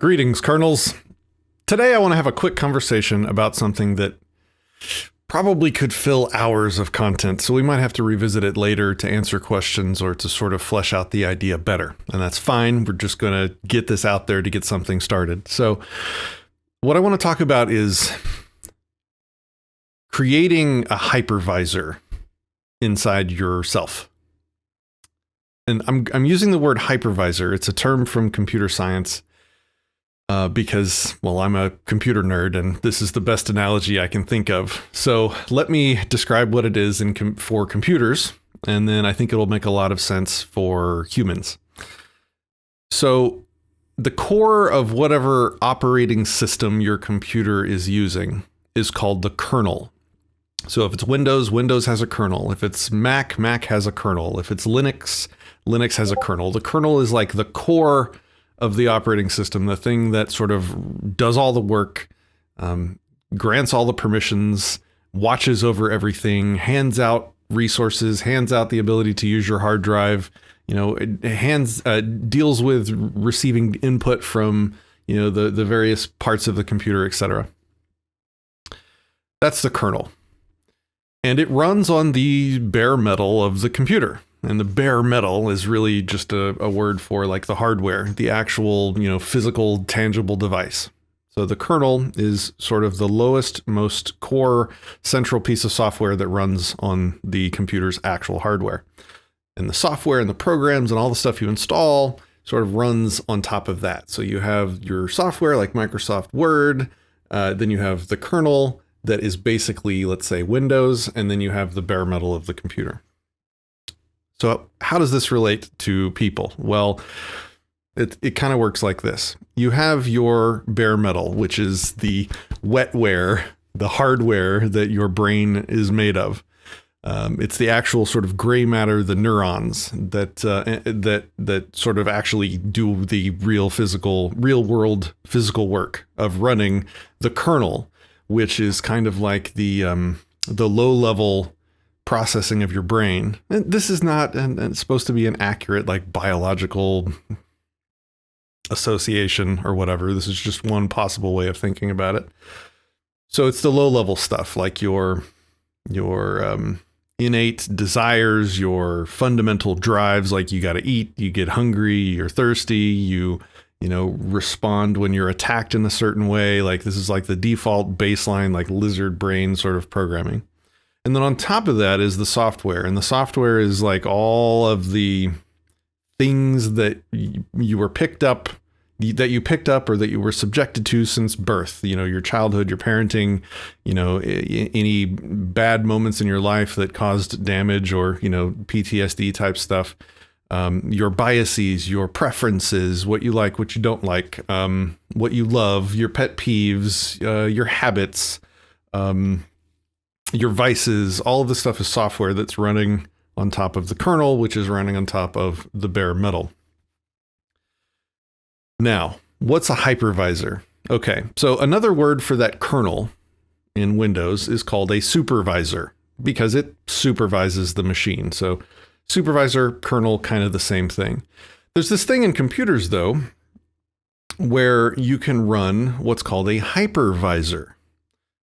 Greetings, kernels. Today I want to have a quick conversation about something that probably could fill hours of content, so we might have to revisit it later to answer questions or to sort of flesh out the idea better. And that's fine. We're just going to get this out there to get something started. So what I want to talk about is creating a hypervisor inside yourself. And I'm using the word hypervisor. It's a term from computer science. Because, well, I'm a computer nerd and this is the best analogy I can think of. So let me describe what it is for computers, and then I think it'll make a lot of sense for humans. So the core of whatever operating system your computer is using is called the kernel. So if it's Windows, Windows has a kernel. If it's Mac, Mac has a kernel. If it's Linux, Linux has a kernel. The kernel is like the core of the operating system, the thing that sort of does all the work, grants all the permissions, watches over everything, hands out resources, hands out the ability to use your hard drive, deals with receiving input from, the various parts of the computer, etc. That's the kernel. And it runs on the bare metal of the computer. And the bare metal is really just a word for like the hardware, the actual, physical, tangible device. So the kernel is sort of the lowest, most core central piece of software that runs on the computer's actual hardware. And the software and the programs and all the stuff you install sort of runs on top of that. So you have your software like Microsoft Word, then you have the kernel that is basically, let's say, Windows, and then you have the bare metal of the computer. So how does this relate to people? Well, it kind of works like this. You have your bare metal, which is the wetware, the hardware that your brain is made of. It's the actual sort of gray matter, the neurons that sort of actually do the real world physical work of running the kernel, which is kind of like the low level processing of your brain. And this is not and it's supposed to be an accurate like biological association or whatever. This is just one possible way of thinking about it. So it's the low level stuff like your innate desires, your fundamental drives, like you got to eat, you get hungry, you're thirsty, you respond when you're attacked in a certain way. Like this is like the default baseline, like lizard brain sort of programming. And then on top of that is the software. And the software is like all of the things that you picked up or that you were subjected to since birth, your childhood, your parenting, any bad moments in your life that caused damage or, PTSD type stuff, your biases, your preferences, what you like, what you don't like, what you love, your pet peeves, your habits, your vices, all of this stuff is software that's running on top of the kernel, which is running on top of the bare metal. Now, what's a hypervisor? Okay, so another word for that kernel in Windows is called a supervisor because it supervises the machine. So supervisor, kernel, kind of the same thing. There's this thing in computers, though, where you can run what's called a hypervisor.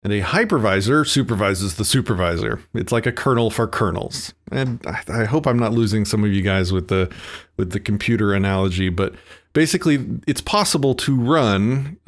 And a hypervisor supervises the supervisor. It's like a kernel for kernels. And I hope I'm not losing some of you guys with the computer analogy, but basically it's possible to run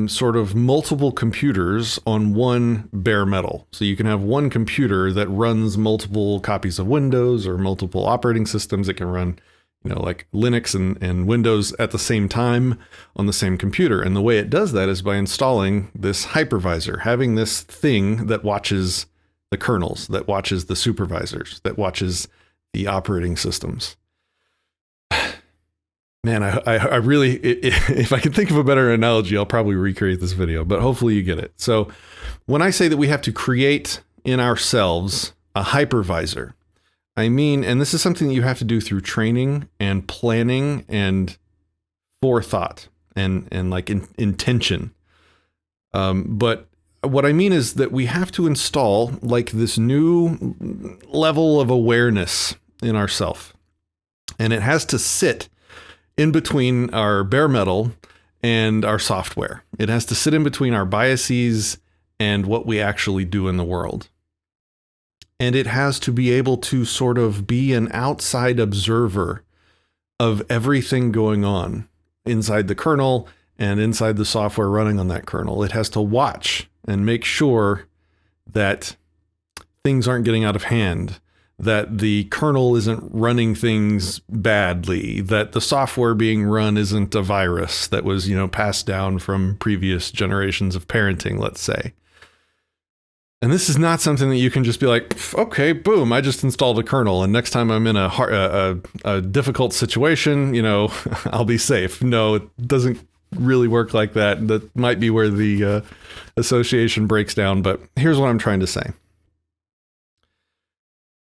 sort of multiple computers on one bare metal. So you can have one computer that runs multiple copies of Windows or multiple operating systems. It can run like Linux and Windows at the same time on the same computer. And the way it does that is by installing this hypervisor, having this thing that watches the kernels, that watches the supervisors, that watches the operating systems. Man, I really, if I can think of a better analogy, I'll probably recreate this video, but hopefully you get it. So when I say that we have to create in ourselves a hypervisor, I mean, and this is something that you have to do through training and planning and forethought and like intention. But what I mean is that we have to install like this new level of awareness in ourself. And it has to sit in between our bare metal and our software. It has to sit in between our biases and what we actually do in the world. And it has to be able to sort of be an outside observer of everything going on inside the kernel and inside the software running on that kernel. It has to watch and make sure that things aren't getting out of hand, that the kernel isn't running things badly, that the software being run isn't a virus that was, passed down from previous generations of parenting, let's say. And this is not something that you can just be like, okay, boom, I just installed a kernel, and next time I'm in a difficult situation, I'll be safe. No, it doesn't really work like that. That might be where the association breaks down, but here's what I'm trying to say.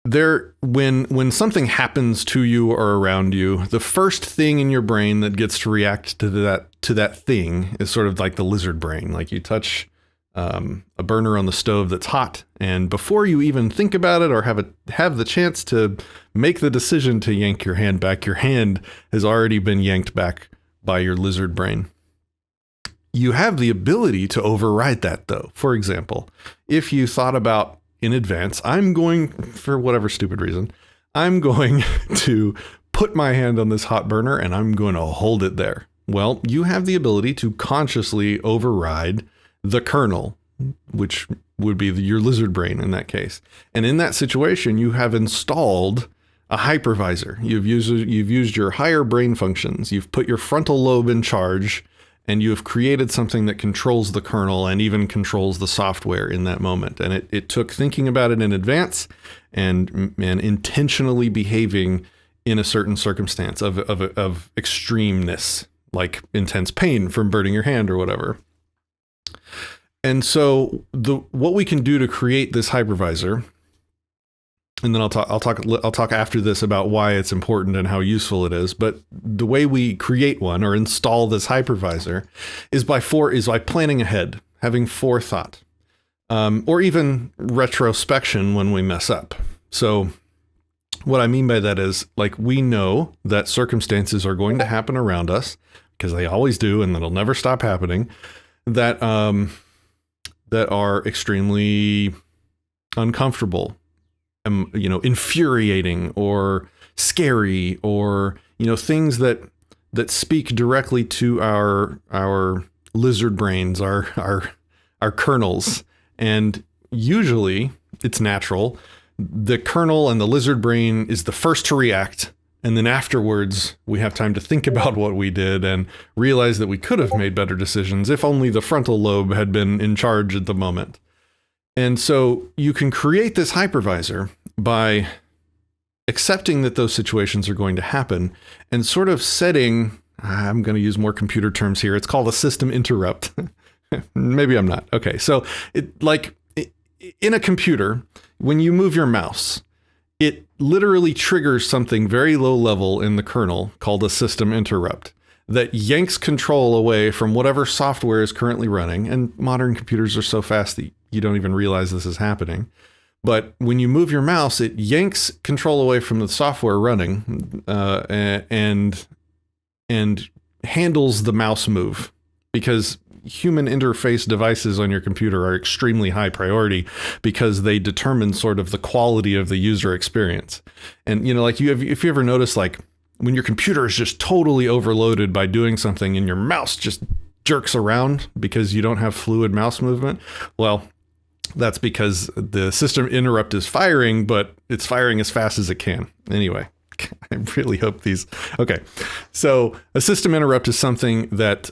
When something happens to you or around you, the first thing in your brain that gets to react to that thing is sort of like the lizard brain. Like you touch a burner on the stove that's hot, and before you even think about it or have the chance to make the decision to yank your hand back, your hand has already been yanked back by your lizard brain. You have the ability to override that, though. For example, if you thought about in advance, for whatever stupid reason, I'm going to put my hand on this hot burner and I'm going to hold it there. Well, you have the ability to consciously override the kernel, which would be your lizard brain in that case. And in that situation, you have installed a hypervisor. You've used your higher brain functions. You've put your frontal lobe in charge, and you have created something that controls the kernel and even controls the software in that moment. And it took thinking about it in advance and intentionally behaving in a certain circumstance of extremeness, like intense pain from burning your hand or whatever. And so what we can do to create this hypervisor, and then I'll talk after this about why it's important and how useful it is. But the way we create one or install this hypervisor is by planning ahead, having forethought, or even retrospection when we mess up. So what I mean by that is, like, we know that circumstances are going to happen around us because they always do, and that'll never stop happening, that are extremely uncomfortable, infuriating or scary, or, things that speak directly to our lizard brains, our kernels. And usually it's natural. The kernel and the lizard brain is the first to react. And then afterwards, we have time to think about what we did and realize that we could have made better decisions if only the frontal lobe had been in charge at the moment. And so you can create this hypervisor by accepting that those situations are going to happen and sort of setting, I'm going to use more computer terms here, it's called a system interrupt. Maybe I'm not. Okay, so in a computer, when you move your mouse, it literally triggers something very low level in the kernel called a system interrupt that yanks control away from whatever software is currently running. And modern computers are so fast that you don't even realize this is happening. But when you move your mouse, it yanks control away from the software running and handles the mouse move, because human interface devices on your computer are extremely high priority because they determine sort of the quality of the user experience. And, if you ever notice, like, when your computer is just totally overloaded by doing something and your mouse just jerks around because you don't have fluid mouse movement, well, that's because the system interrupt is firing, but it's firing as fast as it can. Anyway, I really hope okay. So a system interrupt is something that,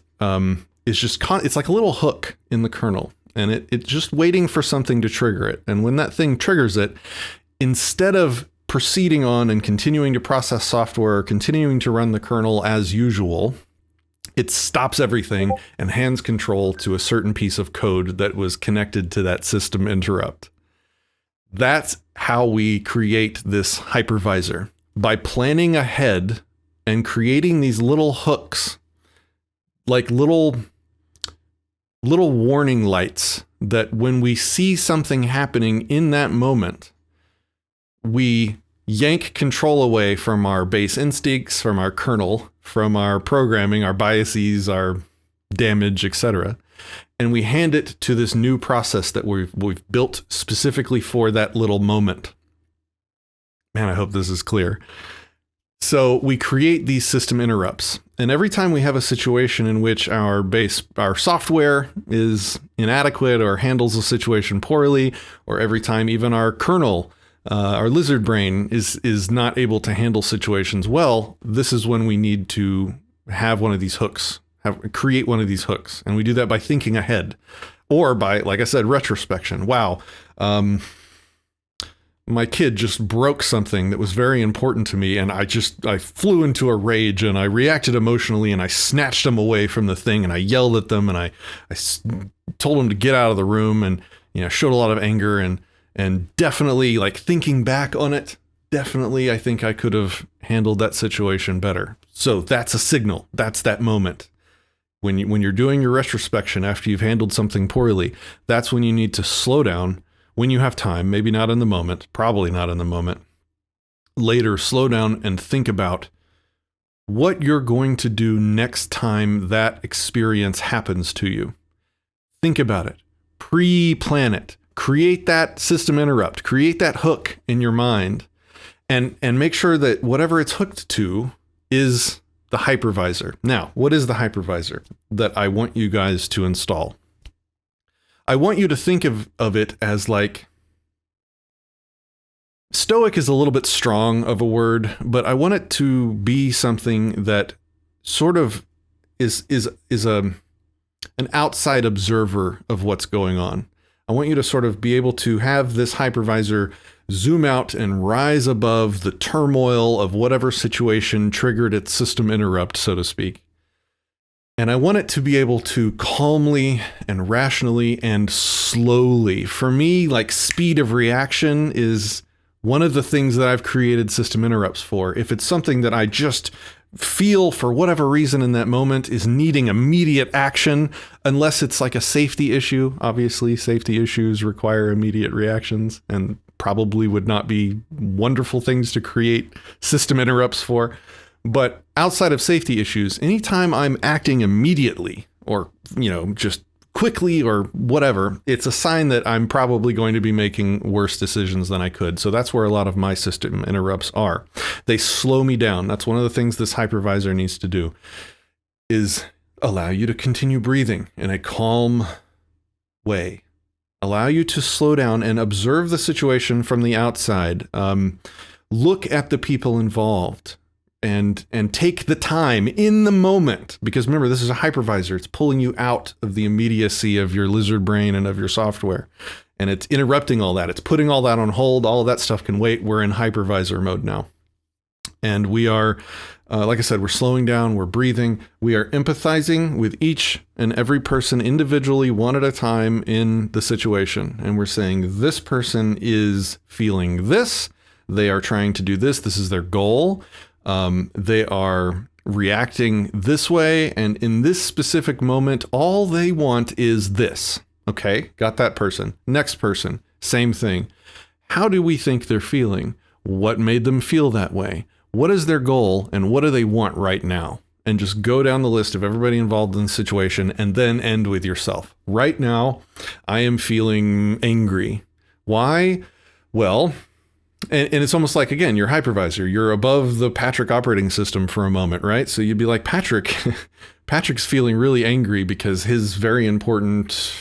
is just it's like a little hook in the kernel, and it's just waiting for something to trigger it. And when that thing triggers it, instead of proceeding on and continuing to process software, continuing to run the kernel as usual, it stops everything and hands control to a certain piece of code that was connected to that system interrupt. That's how we create this hypervisor, by planning ahead and creating these little hooks, like little warning lights, that when we see something happening in that moment, we yank control away from our base instincts, from our kernel, from our programming, our biases, our damage, etc. And we hand it to this new process that we've built specifically for that little moment. Man, I hope this is clear. So we create these system interrupts. And every time we have a situation in which our software is inadequate or handles a situation poorly, or every time even our kernel, our lizard brain is not able to handle situations well, this is when we need to have one of these hooks, create one of these hooks. And we do that by thinking ahead, or by, like I said, retrospection. Wow. My kid just broke something that was very important to me, and I flew into a rage, and I reacted emotionally, and I snatched them away from the thing, and I yelled at them, and I told them to get out of the room, and showed a lot of anger, and definitely, like, thinking back on it, definitely I think I could have handled that situation better. So that's a signal. That's that moment. When you're doing your retrospection after you've handled something poorly, that's when you need to slow down. When you have time, maybe not in the moment, probably not in the moment, later, slow down and think about what you're going to do next time that experience happens to you. Think about it. Pre-plan it. Create that system interrupt. Create that hook in your mind, and make sure that whatever it's hooked to is the hypervisor. Now, what is the hypervisor that I want you guys to install? I want you to think of it as, like, stoic is a little bit strong of a word, but I want it to be something that sort of is an outside observer of what's going on. I want you to sort of be able to have this hypervisor zoom out and rise above the turmoil of whatever situation triggered its system interrupt, so to speak. And I want it to be able to calmly and rationally and slowly. For me, like, speed of reaction is one of the things that I've created system interrupts for. If it's something that I just feel for whatever reason in that moment is needing immediate action, unless it's like a safety issue. Obviously, safety issues require immediate reactions and probably would not be wonderful things to create system interrupts for. But outside of safety issues, anytime I'm acting immediately or, just quickly or whatever, it's a sign that I'm probably going to be making worse decisions than I could. So that's where a lot of my system interrupts are. They slow me down. That's one of the things this hypervisor needs to do, is allow you to continue breathing in a calm way. Allow you to slow down and observe the situation from the outside. Look at the people involved. And take the time in the moment, because remember, this is a hypervisor. It's pulling you out of the immediacy of your lizard brain and of your software, and it's interrupting all that. It's putting all that on hold. All of that stuff can wait. We're in hypervisor mode now, and we are, like I said, we're slowing down. We're breathing. We are empathizing with each and every person individually, one at a time in the situation, and we're saying this person is feeling this. They are trying to do this. This is their goal. They are reacting this way, and in this specific moment, all they want is this. Okay, got that person. Next person, same thing. How do we think they're feeling? What made them feel that way? What is their goal, and what do they want right now? And just go down the list of everybody involved in the situation, and then end with yourself. Right now, I am feeling angry. Why? Well, and it's almost like, again, your hypervisor, you're above the Patrick operating system for a moment, right? So you'd be like, Patrick's feeling really angry because his very important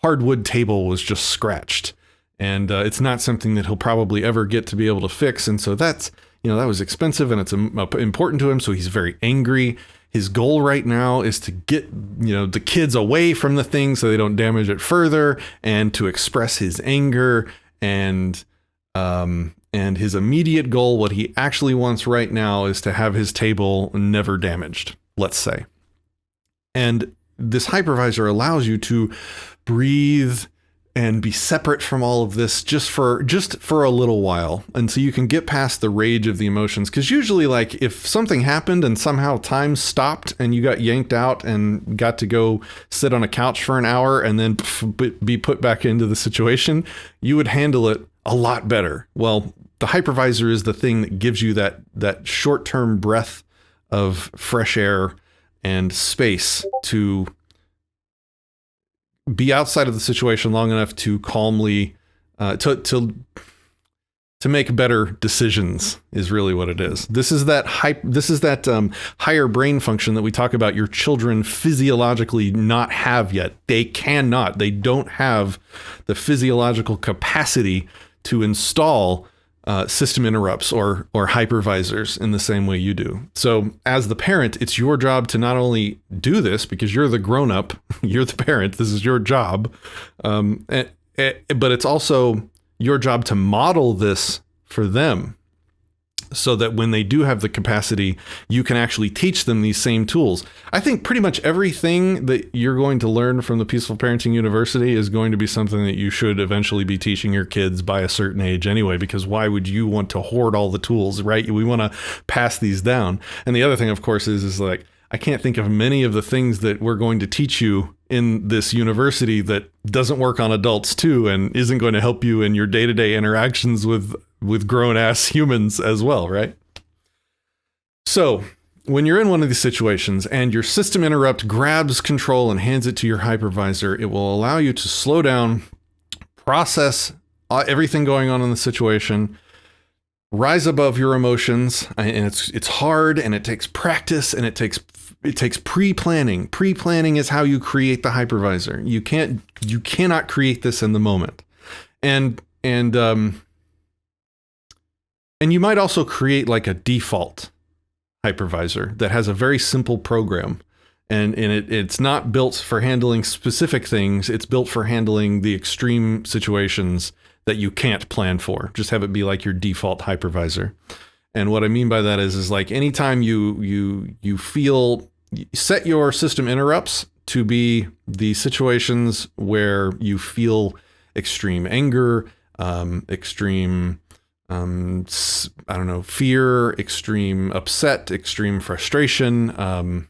hardwood table was just scratched. And it's not something that he'll probably ever get to be able to fix. And so that's, that was expensive and it's important to him. So he's very angry. His goal right now is to get, the kids away from the thing so they don't damage it further, and to express his anger and his immediate goal, what he actually wants right now, is to have his table never damaged, let's say. And this hypervisor allows you to breathe and be separate from all of this just for a little while. And so you can get past the rage of the emotions. Because usually, like, if something happened and somehow time stopped and you got yanked out and got to go sit on a couch for an hour and then be put back into the situation, you would handle it a lot better. Well, the hypervisor is the thing that gives you that short-term breath of fresh air and space to be outside of the situation long enough to calmly to make better decisions is really what it is. This is that higher brain function that we talk about your children physiologically not have yet. They don't have the physiological capacity to install system interrupts or hypervisors in the same way you do. So as the parent, it's your job to not only do this because you're the grown-up, you're the parent, this is your job, but it's also your job to model this for them so that when they do have the capacity, you can actually teach them these same tools. I think pretty much everything that you're going to learn from the Peaceful Parenting University is going to be something that you should eventually be teaching your kids by a certain age anyway, because why would you want to hoard all the tools, right? We want to pass these down. And the other thing, of course, is like, I can't think of many of the things that we're going to teach you in this university that doesn't work on adults too, and isn't going to help you in your day-to-day interactions with grown-ass humans as well, right? So when you're in one of these situations and your system interrupt grabs control and hands it to your hypervisor, it will allow you to slow down, process everything going on in the situation, rise above your emotions, and it's hard, and it takes practice, and it takes pre-planning. Pre-planning is how you create the hypervisor. You cannot create this in the moment. And you might also create like a default hypervisor that has a very simple program, and it's not built for handling specific things. It's built for handling the extreme situations that you can't plan for. Just have it be like your default hypervisor. And what I mean by that is like anytime you set your system interrupts to be the situations where you feel extreme anger, extreme, fear, extreme upset, extreme frustration,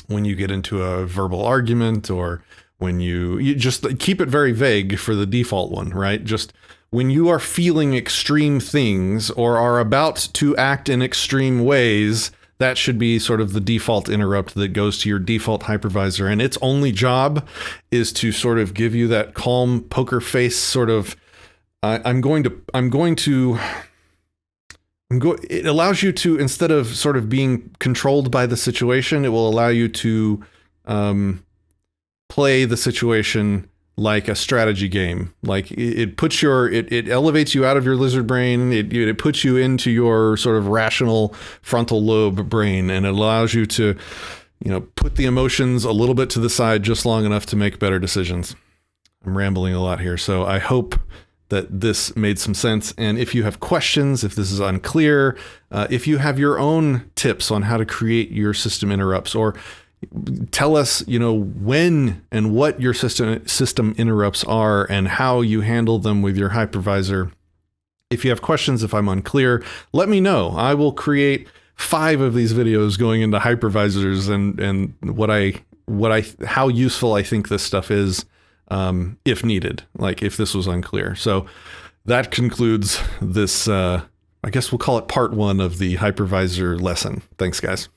when you get into a verbal argument, or when you just keep it very vague for the default one, right? Just when you are feeling extreme things or are about to act in extreme ways, that should be sort of the default interrupt that goes to your default hypervisor. And its only job is to sort of give you that calm poker face sort of, it allows you to, instead of sort of being controlled by the situation, it will allow you to play the situation like a strategy game. Like it elevates you out of your lizard brain. It puts you into your sort of rational frontal lobe brain, and it allows you to, put the emotions a little bit to the side just long enough to make better decisions. I'm rambling a lot here, so I hope that this made some sense. And if you have questions, if this is unclear, if you have your own tips on how to create your system interrupts, or tell us, when and what your system interrupts are and how you handle them with your hypervisor. If you have questions, if I'm unclear, let me know. I will create 5 of these videos going into hypervisors and how useful I think this stuff is, if needed, like if this was unclear. So that concludes this, I guess we'll call it part 1 of the hypervisor lesson. Thanks, guys.